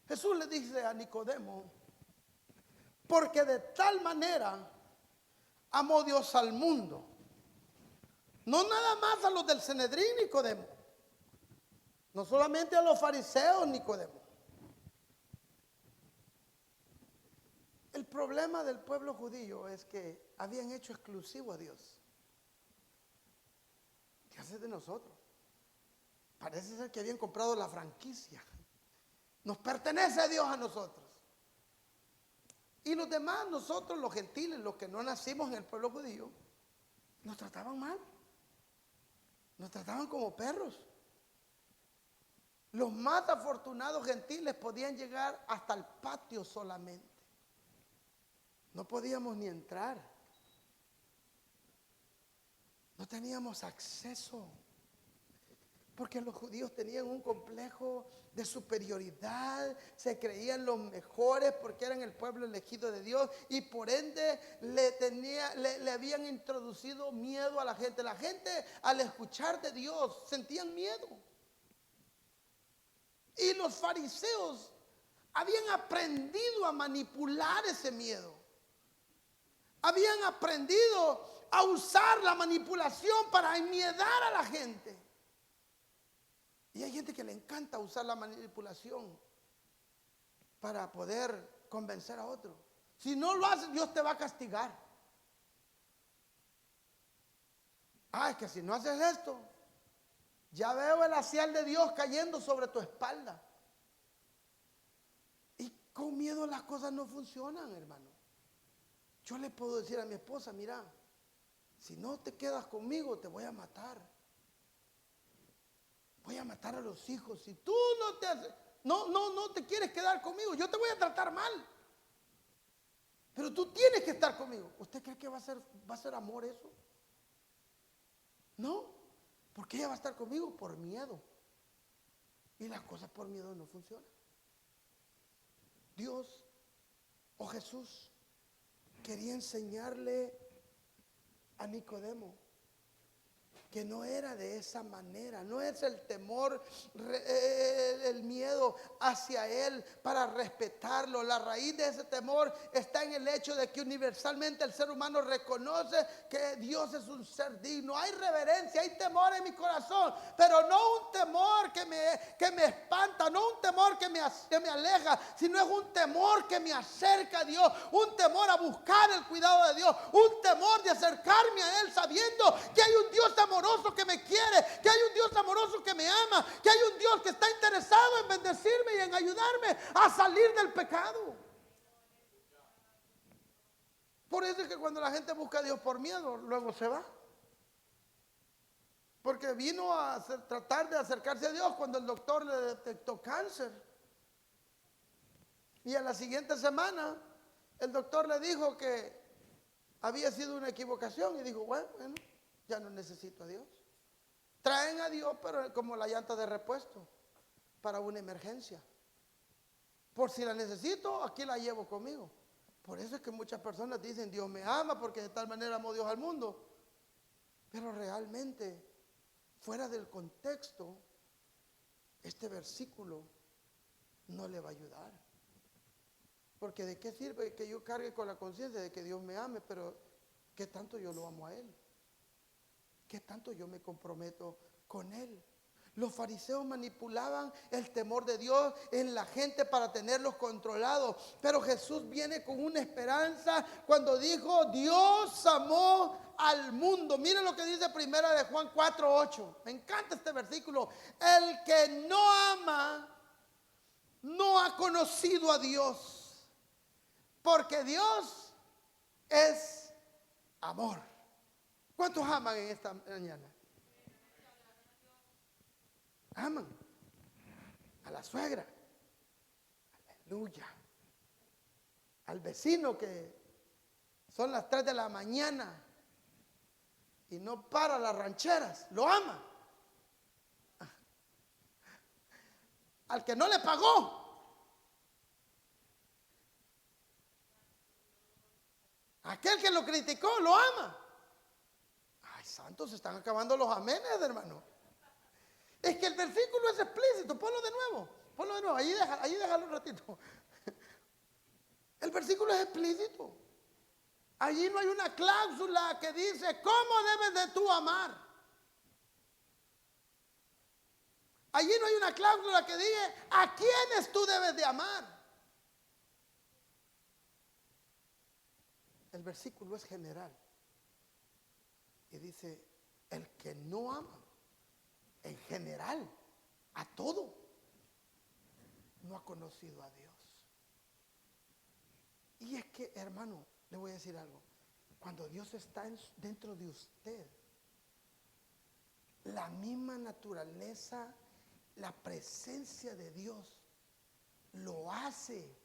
Jesús le dice a Nicodemo, porque de tal manera amó Dios al mundo. No nada más a los del Sanedrín, Nicodemo. No solamente a los fariseos, Nicodemo. El problema del pueblo judío es que habían hecho exclusivo a Dios. ¿Qué hace de nosotros? Parece ser que habían comprado la franquicia. Nos pertenece a Dios a nosotros. Y los demás, nosotros los gentiles, los que no nacimos en el pueblo judío, nos trataban mal. Nos trataban como perros. Los más afortunados gentiles podían llegar hasta el patio solamente. No podíamos ni entrar. No teníamos acceso. Porque los judíos tenían un complejo de superioridad, se creían los mejores porque eran el pueblo elegido de Dios y por ende le habían introducido miedo a la gente. La gente al escuchar de Dios sentían miedo. Y los fariseos habían aprendido a manipular ese miedo. Habían aprendido a usar la manipulación para enmiedar a la gente. Y hay gente que le encanta usar la manipulación para poder convencer a otro. Si no lo haces, Dios te va a castigar. Es que si no haces esto, ya veo el hacial de Dios cayendo sobre tu espalda. Y con miedo las cosas no funcionan, hermano. Yo le puedo decir a mi esposa, mira, si no te quedas conmigo, te voy a matar. Voy a matar a los hijos. Si tú no te quieres quedar conmigo, yo te voy a tratar mal. Pero tú tienes que estar conmigo. ¿Usted cree que va a ser amor eso? No, porque ella va a estar conmigo por miedo. Y las cosas por miedo no funcionan. Dios o Jesús quería enseñarle a Nicodemo que no era de esa manera, no es el temor, el miedo hacia Él para respetarlo. La raíz de ese temor está en el hecho de que universalmente el ser humano reconoce que Dios es un ser digno. Hay reverencia, hay temor en mi corazón, pero no un temor que me espanta, no un temor que me aleja, sino es un temor que me acerca a Dios, un temor a buscar el cuidado de Dios, un temor de acercarme a Él sabiendo que hay un Dios amoroso que me quiere, que hay un Dios amoroso que me ama, que hay un Dios que está interesado en bendecirme y en ayudarme a salir del pecado. Por eso es que cuando la gente busca a Dios por miedo, luego se va. Porque vino a tratar de acercarse a Dios cuando el doctor le detectó cáncer. Y a la siguiente semana el doctor le dijo que había sido una equivocación y dijo, bueno, ya no necesito a Dios. Traen a Dios, pero como la llanta de repuesto para una emergencia. Por si la necesito, aquí la llevo conmigo. Por eso es que muchas personas dicen, Dios me ama porque de tal manera amó Dios al mundo. Pero realmente, fuera del contexto, este versículo no le va a ayudar. Porque ¿de qué sirve que yo cargue con la conciencia de que Dios me ame, pero qué tanto yo lo amo a Él? ¿Qué tanto yo me comprometo con Él? Los fariseos manipulaban el temor de Dios en la gente para tenerlos controlados. Pero Jesús viene con una esperanza cuando dijo, Dios amó al mundo. Miren lo que dice primera de Juan 4:8. Me encanta este versículo. El que no ama, no ha conocido a Dios. Porque Dios es Amor. ¿Cuántos aman en esta mañana? Aman a la suegra. Aleluya. Al vecino que son las 3 de la mañana y no para las rancheras, lo ama. Al que no le pagó, aquel que lo criticó, lo ama. Ay, santos, se están acabando los amenes, hermano. Es que el versículo es explícito. Ponlo de nuevo, ahí déjalo un ratito. El versículo es explícito. Allí no hay una cláusula que dice cómo debes de tú amar. Allí no hay una cláusula que diga a quiénes tú debes de amar. El versículo es general y dice: el que no ama, en general, a todo, no ha conocido a Dios. Y es que, hermano, le voy a decir algo. Cuando Dios está dentro de usted, la misma naturaleza, la presencia de Dios lo hace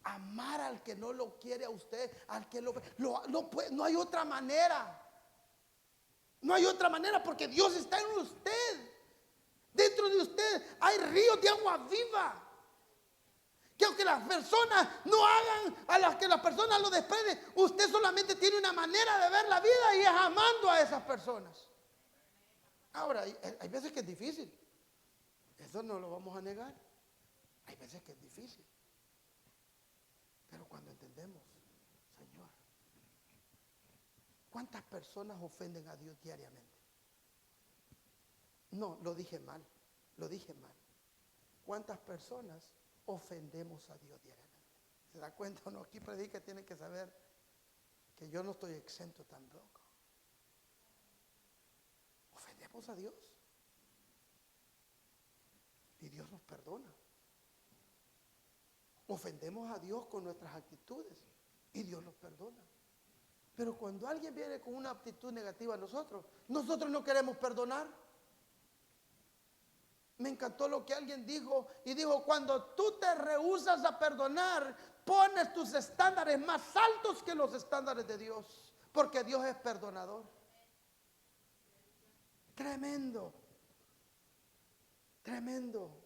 amar al que no lo quiere a usted, al que no hay otra manera. No hay otra manera, porque Dios está en usted. Dentro de usted hay ríos de agua viva. Que aunque las personas no hagan, a las que las personas lo desprecien, usted solamente tiene una manera de ver la vida y es amando a esas personas. Ahora, hay veces que es difícil. Eso no lo vamos a negar. Hay veces que es difícil. Pero cuando entendemos, Señor, ¿cuántas personas ofenden a Dios diariamente? No, lo dije mal. ¿Cuántas personas ofendemos a Dios diariamente? ¿Se da cuenta o no? Aquí predica, tienen que saber que yo no estoy exento tampoco. Ofendemos a Dios y Dios nos perdona. Ofendemos a Dios con nuestras actitudes y Dios nos perdona. Pero cuando alguien viene con una actitud negativa a nosotros no queremos perdonar. Me encantó lo que alguien dijo y dijo: cuando tú te rehusas a perdonar, pones tus estándares más altos que los estándares de Dios, porque Dios es perdonador. Tremendo, tremendo.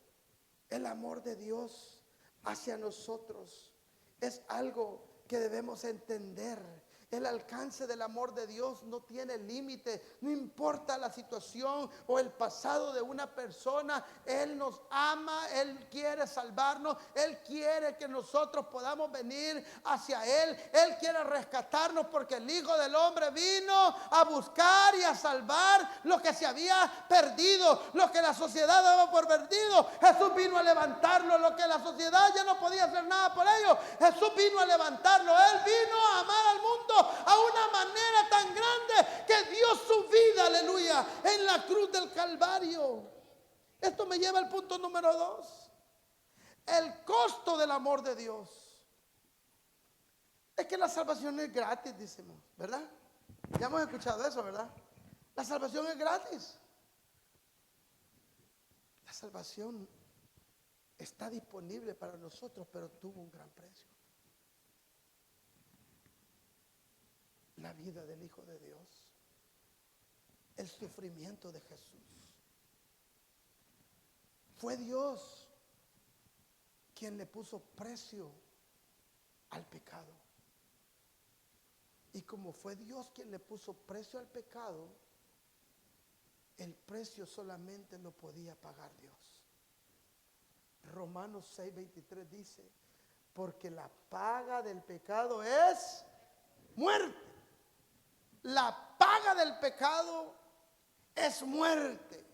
El amor de Dios hacia nosotros es algo que debemos entender. El alcance del amor de Dios no tiene límite. No importa la situación o el pasado de una persona, Él nos ama, Él quiere salvarnos, Él quiere que nosotros podamos venir hacia Él. Él quiere rescatarnos, porque el Hijo del Hombre vino a buscar y a salvar lo que se había perdido, lo que la sociedad daba por perdido. Jesús vino a levantarlo, lo que la sociedad ya no podía hacer nada por ello. Jesús vino a levantarlo. Él vino a amar al mundo a una manera tan grande que dio su vida, aleluya, en la cruz del Calvario. Esto me lleva al punto número 2. El costo del amor de Dios. Es que la salvación es gratis, decimos, ¿verdad? Ya hemos escuchado eso, ¿verdad? La salvación es gratis. La salvación está disponible para nosotros, pero tuvo un gran precio. La vida del Hijo de Dios, el sufrimiento de Jesús. Fue Dios quien le puso precio al pecado. Y como fue Dios quien le puso precio al pecado, el precio solamente lo podía pagar Dios. Romanos 6:23 dice: porque la paga del pecado es muerte. La paga del pecado es muerte.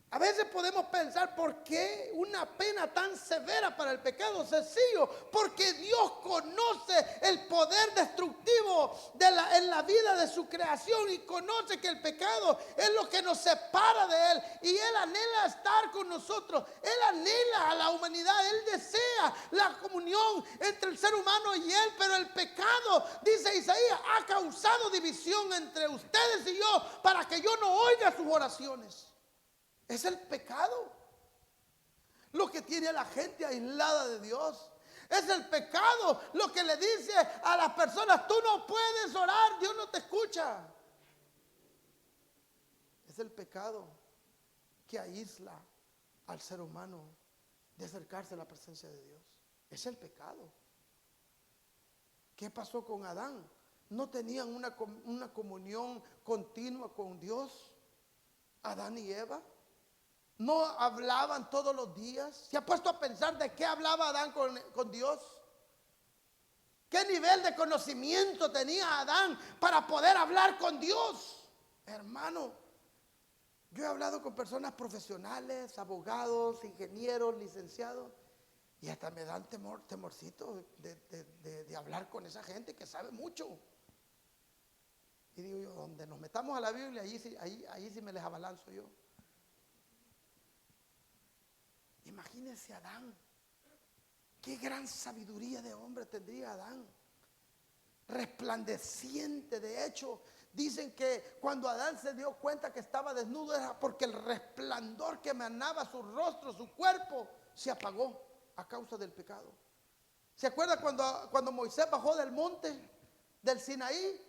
A veces podemos pensar: ¿por qué una pena tan severa para el pecado? Sencillo, porque Dios conoce el poder destructivo en la la vida de su creación y conoce que el pecado es lo que nos separa de Él. Y Él anhela estar con nosotros. Él anhela a la humanidad. Él desea la comunión entre el ser humano y Él. Pero el pecado, dice Isaías, ha causado división entre ustedes y yo para que yo no oiga sus oraciones. Es el pecado lo que tiene a la gente aislada de Dios. Es el pecado lo que le dice a las personas: tú no puedes orar, Dios no te escucha. Es el pecado que aísla al ser humano de acercarse a la presencia de Dios. Es el pecado. ¿Qué pasó con Adán? No tenían una comunión continua con Dios. Adán y Eva no hablaban todos los días. ¿Se ha puesto a pensar de qué hablaba Adán con Dios? ¿Qué nivel de conocimiento tenía Adán para poder hablar con Dios? Hermano, yo he hablado con personas profesionales, abogados, ingenieros, licenciados, y hasta me dan temorcito de hablar con esa gente que sabe mucho. Y digo yo, donde nos metamos a la Biblia, ahí sí me les abalanzo yo. Imagínense Adán. Qué gran sabiduría de hombre tendría Adán. Resplandeciente. De hecho, dicen que cuando Adán se dio cuenta que estaba desnudo era porque el resplandor que emanaba su rostro, su cuerpo, se apagó a causa del pecado. ¿Se acuerda cuando Moisés bajó del monte del Sinaí?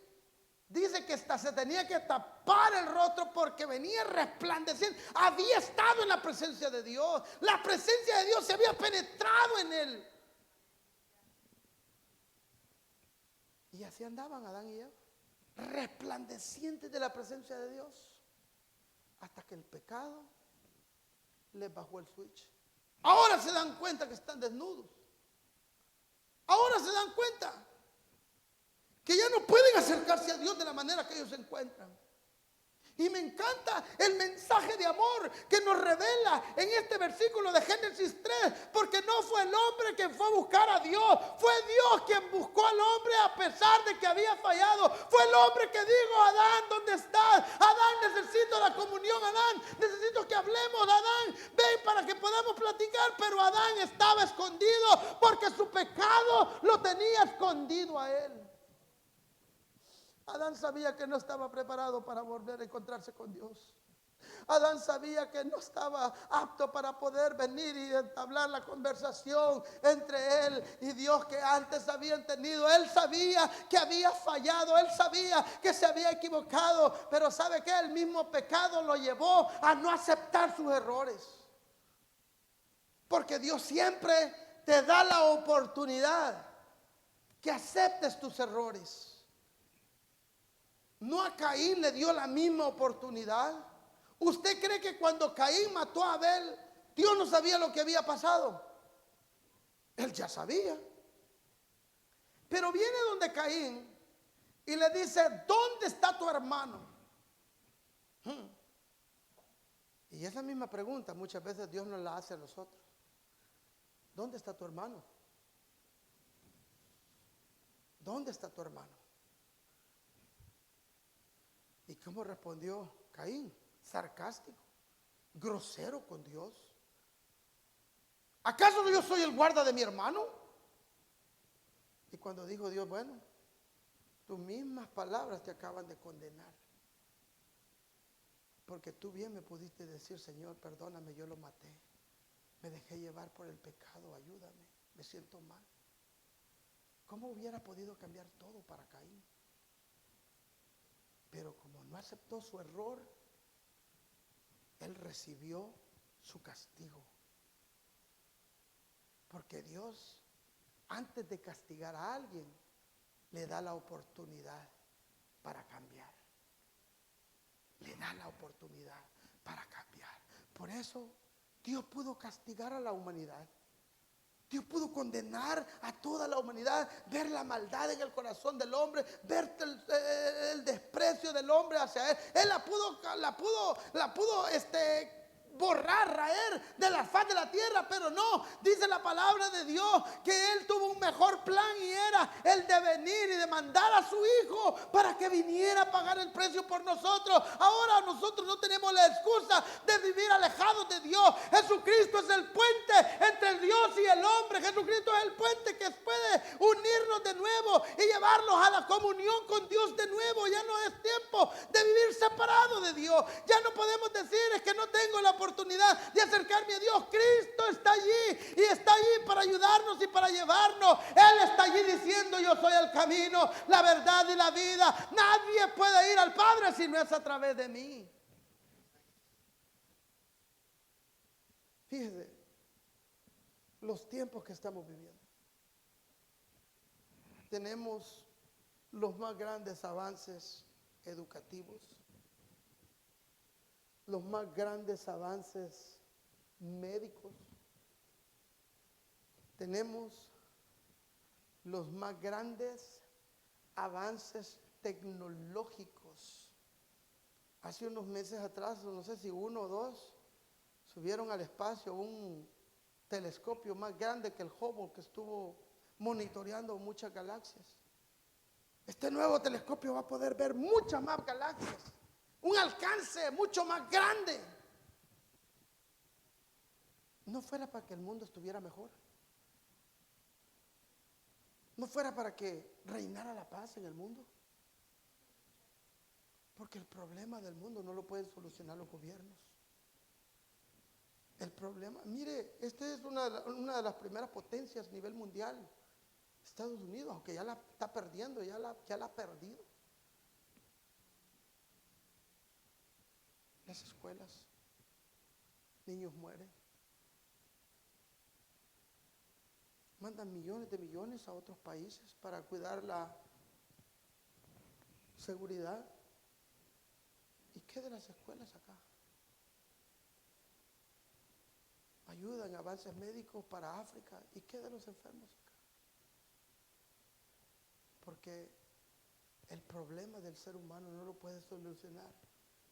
Dice que hasta se tenía que tapar el rostro porque venía resplandeciendo. Había estado en la presencia de Dios. La presencia de Dios se había penetrado en él. Y así andaban Adán y Eva, resplandecientes de la presencia de Dios, hasta que el pecado les bajó el switch. Ahora se dan cuenta que están desnudos. Ahora se dan cuenta que ya no pueden acercarse a Dios de la manera que ellos se encuentran. Y me encanta el mensaje de amor que nos revela en este versículo de Génesis 3, porque no fue el hombre quien fue a buscar a Dios, fue Dios quien buscó al hombre a pesar de que había fallado. Fue el hombre que dijo: Adán, ¿dónde estás? Adán, necesito la comunión. Adán, necesito que hablemos. Adán, ven para que podamos platicar. Pero Adán estaba escondido porque su pecado lo tenía escondido a él. Adán sabía que no estaba preparado para volver a encontrarse con Dios. Adán sabía que no estaba apto para poder venir y entablar la conversación entre él y Dios que antes habían tenido. Él sabía que había fallado, él sabía que se había equivocado, pero ¿sabe qué? El mismo pecado lo llevó a no aceptar sus errores. Porque Dios siempre te da la oportunidad que aceptes tus errores. ¿No a Caín le dio la misma oportunidad? ¿Usted cree que cuando Caín mató a Abel, Dios no sabía lo que había pasado? Él ya sabía. Pero viene donde Caín y le dice: ¿dónde está tu hermano? Y esa misma pregunta muchas veces Dios nos la hace a nosotros. ¿Dónde está tu hermano? ¿Dónde está tu hermano? ¿Y cómo respondió Caín? Sarcástico, grosero con Dios. ¿Acaso yo soy el guarda de mi hermano? Y cuando dijo Dios: bueno, tus mismas palabras te acaban de condenar. Porque tú bien me pudiste decir: Señor, perdóname, yo lo maté. Me dejé llevar por el pecado, ayúdame, me siento mal. ¿Cómo hubiera podido cambiar todo para Caín? Pero como no aceptó su error, él recibió su castigo. Porque Dios, antes de castigar a alguien, le da la oportunidad para cambiar. Le da la oportunidad para cambiar. Por eso Dios pudo castigar a la humanidad. Dios pudo condenar a toda la humanidad, ver la maldad en el corazón del hombre, ver el desprecio del hombre hacia él. Él la pudo borrar, raer de la faz de la tierra, pero no, dice la palabra de Dios que Él tuvo un mejor plan y era el de venir y de mandar a su Hijo para que viniera a pagar el precio por nosotros. Ahora nosotros no tenemos la excusa de vivir alejados de Dios. Jesucristo es el puente entre el Dios y el hombre. Jesucristo es el puente que puede unirnos de nuevo y llevarnos a la comunión con Dios de nuevo. Ya no es tiempo de vivir separado de Dios. Ya no podemos decir es que no tengo la oportunidad de acercarme a Dios. Cristo está allí y está allí para ayudarnos y para llevarnos. Él está allí diciendo: yo soy el camino, la verdad y la vida. Nadie puede ir al Padre si no es a través de mí. Fíjese los tiempos que estamos viviendo. Tenemos los más grandes avances educativos, los más grandes avances médicos, tenemos los más grandes avances tecnológicos. Hace unos meses atrás, no sé si 1 o 2, subieron al espacio un telescopio más grande que el Hubble, que estuvo monitoreando muchas galaxias. Este nuevo telescopio va a poder ver muchas más galaxias, un alcance mucho más grande. No fuera para que el mundo estuviera mejor, no fuera para que reinara la paz en el mundo, porque el problema del mundo no lo pueden solucionar los gobiernos. El problema, mire, este es una de las primeras potencias a nivel mundial, Estados Unidos, aunque ya la está perdiendo, ya la ha perdido. Las escuelas, niños mueren, mandan millones de millones a otros países para cuidar la seguridad. ¿Y qué de las escuelas acá? Ayudan, avances médicos para África. ¿Y qué de los enfermos acá? Porque el problema del ser humano no lo puede solucionar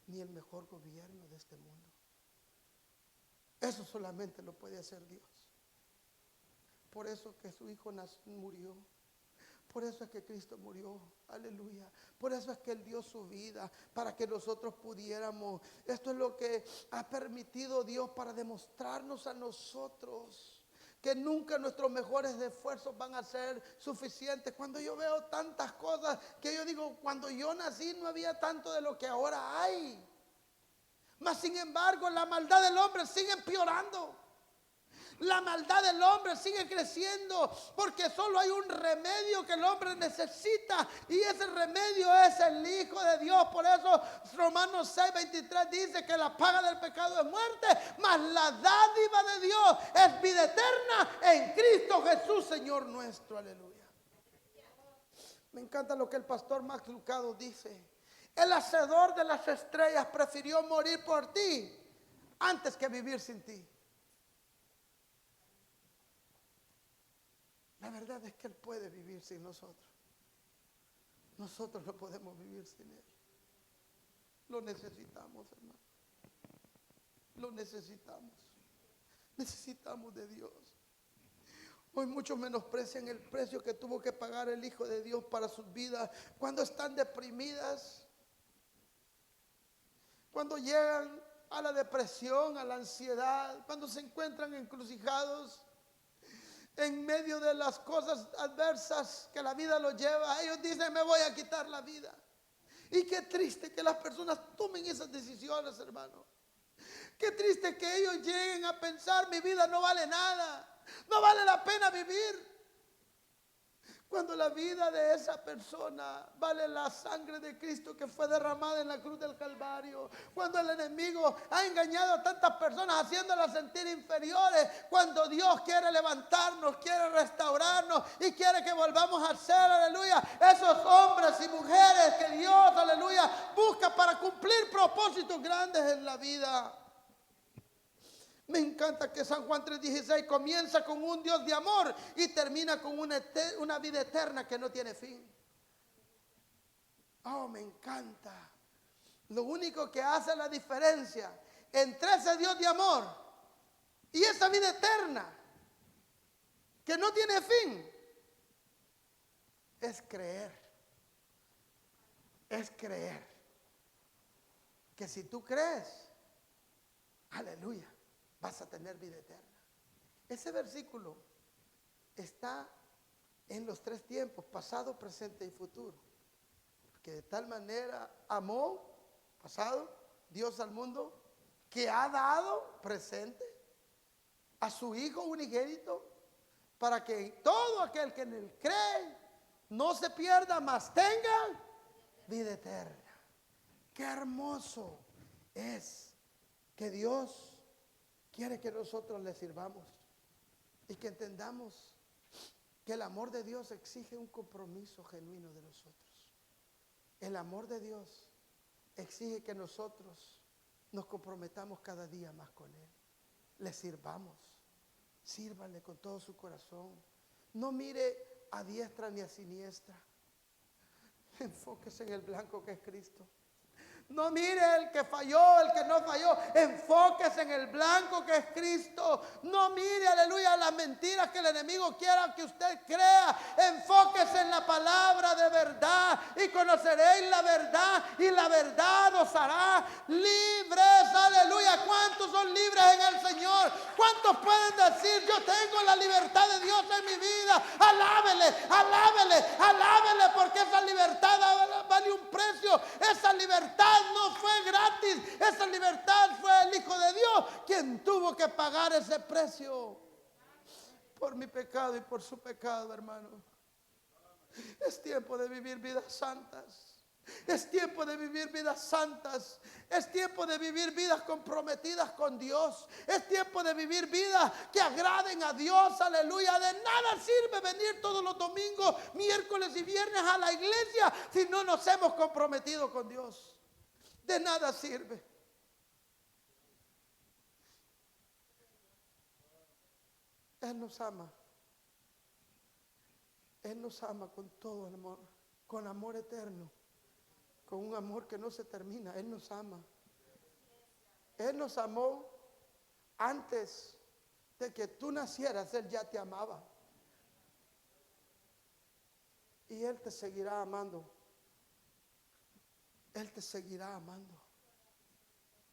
ni el mejor gobierno de este mundo. Eso solamente lo puede hacer Dios. Por eso que su Hijo murió. Por eso es que Cristo murió, aleluya. Por eso es que Él dio su vida para que nosotros pudiéramos. Esto es lo que ha permitido Dios para demostrarnos a nosotros que nunca nuestros mejores esfuerzos van a ser suficientes. Cuando yo veo tantas cosas que yo digo, cuando yo nací no había tanto de lo que ahora hay. Mas sin embargo la maldad del hombre sigue empeorando. La maldad del hombre sigue creciendo porque solo hay un remedio que el hombre necesita y ese remedio es el Hijo de Dios. Por eso Romanos 6:23 dice que la paga del pecado es muerte, mas la dádiva de Dios es vida eterna en Cristo Jesús, Señor nuestro. Aleluya. Me encanta lo que el pastor Max Lucado dice. El hacedor de las estrellas prefirió morir por ti antes que vivir sin ti. La verdad es que Él puede vivir sin nosotros. Nosotros no podemos vivir sin Él. Lo necesitamos, hermano. Lo necesitamos. Necesitamos de Dios. Hoy muchos menosprecian el precio que tuvo que pagar el Hijo de Dios para sus vidas. Cuando están deprimidas, cuando llegan a la depresión, a la ansiedad, cuando se encuentran encrucijados en medio de las cosas adversas que la vida los lleva, ellos dicen: me voy a quitar la vida. Y qué triste que las personas tomen esas decisiones, hermano. Qué triste que ellos lleguen a pensar: mi vida no vale nada, no vale la pena vivir. Cuando la vida de esa persona vale la sangre de Cristo que fue derramada en la cruz del Calvario. Cuando el enemigo ha engañado a tantas personas haciéndolas sentir inferiores. Cuando Dios quiere levantarnos, quiere restaurarnos y quiere que volvamos a ser, aleluya, esos hombres y mujeres que Dios, aleluya, busca para cumplir propósitos grandes en la vida. Me encanta que San Juan 3:16 comienza con un Dios de amor y termina con una vida eterna que no tiene fin. Oh, me encanta. Lo único que hace la diferencia entre ese Dios de amor y esa vida eterna que no tiene fin, es creer. Es creer que si tú crees, aleluya, vas a tener vida eterna. Ese versículo está en los 3 tiempos, pasado, presente y futuro. Porque de tal manera amó, pasado, Dios al mundo, que ha dado, presente, a su Hijo unigénito, para que todo aquel que en él cree no se pierda, mas tenga vida eterna. Qué hermoso es que Dios quiere que nosotros le sirvamos y que entendamos que el amor de Dios exige un compromiso genuino de nosotros. El amor de Dios exige que nosotros nos comprometamos cada día más con Él. Le sirvamos. Sírvanle con todo su corazón. No mire a diestra ni a siniestra. Enfóquese en el blanco que es Cristo. No mire el que falló, el que no falló. Enfóquese en el blanco que es Cristo. No mire, aleluya, las mentiras que el enemigo quiera que usted crea. Enfóquese en la palabra de verdad y conoceréis la verdad y la verdad os hará libres. Aleluya. ¿Cuántos son libres en el Señor? ¿Cuántos pueden decir, yo tengo la libertad de Dios en mi vida? Alábele, alábele, alábele, porque esa libertad vale un precio. Esa libertad no fue gratis. Esa libertad fue el Hijo de Dios quien tuvo que pagar ese precio por mi pecado y por su pecado, hermano. Es tiempo de vivir vidas santas. Es tiempo de vivir vidas santas. Es tiempo de vivir vidas comprometidas con Dios. Es tiempo de vivir vidas que agraden a Dios. Aleluya. De nada sirve venir todos los domingos, miércoles y viernes a la iglesia si no nos hemos comprometido con Dios. De nada sirve. Él nos ama. Él nos ama con todo el amor, con amor eterno, con un amor que no se termina. Él nos ama. Él nos amó antes de que tú nacieras. Él ya te amaba. Y Él te seguirá amando. Él te seguirá amando.